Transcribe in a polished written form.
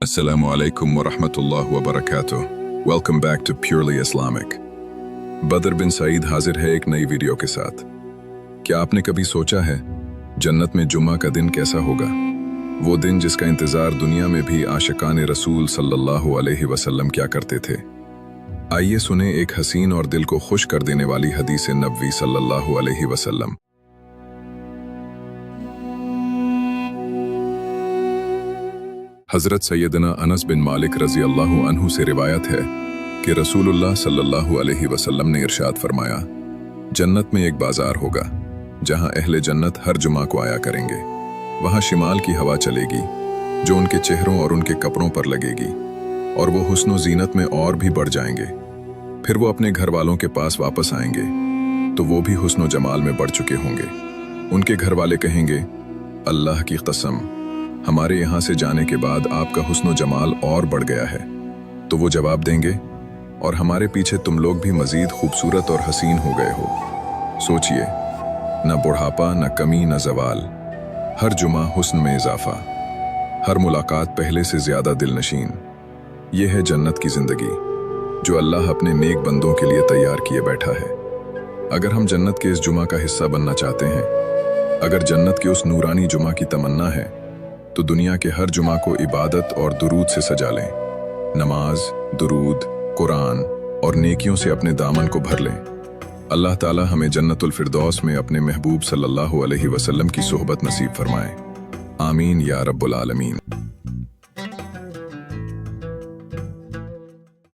Assalamu alaikum wa rahmatullahi wa barakatuh. Welcome back to Purely Islamic. बदर बिन सईद हाजिर है एक नई वीडियो के साथ। क्या आपने कभी सोचा है जन्नत में जुम्मा का दिन कैसा होगा? वो दिन जिसका इंतजार दुनिया में भी आशिकान रसूल सल्लल्लाहु अलैहि वसल्लम क्या करते थे। आइए सुने एक हसीन और दिल को खुश कर देने वाली हदीस नबवी सल्लल्लाहु अलैहि वसल्लम। हज़रत सैयदना अनस बिन मालिक रज़ी अल्लाहु अन्हु से रिवायत है कि रसूलुल्लाह सल्लल्लाहु अलैहि वसल्लम ने इरशाद फरमाया, जन्नत में एक बाजार होगा जहां अहले जन्नत हर जुमा को आया करेंगे। वहां शिमाल की हवा चलेगी जो उनके चेहरों और उनके कपड़ों पर लगेगी और वो हुस्न ज़ीनत में और भी बढ़ जाएंगे। फिर वो अपने घर वालों के पास वापस आएंगे तो वो भी हुस्न जमाल में बढ़ चुके होंगे। उनके घर वाले कहेंगे, अल्लाह की कसम, हमारे यहाँ से जाने के बाद आपका हुस्न जमाल और बढ़ गया है। तो वो जवाब देंगे, और हमारे पीछे तुम लोग भी मजीद खूबसूरत और हसीन हो गए हो। सोचिए, न बुढ़ापा, न कमी, न जवाल, हर जुमा हुस्न में इजाफा, हर मुलाकात पहले से ज्यादा दिलनशीन। ये है जन्नत की जिंदगी जो अल्लाह अपने नेक बंदों के लिए तैयार किए बैठा है। अगर हम जन्नत के इस जुमा का हिस्सा बनना चाहते हैं, अगर जन्नत के उस नूरानी जुमा की तमन्ना है, तो दुनिया के हर जुमा को इबादत और दुरूद से सजा लें। नमाज, दुरूद, कुरान और नेकियों से अपने दामन को भर लें। अल्लाह ताला हमें जन्नतुल फिरदौस में अपने महबूब सल्लल्लाहु अलैहि वसल्लम की सोहबत नसीब फरमाए। आमीन या रब्बुल आलमीन।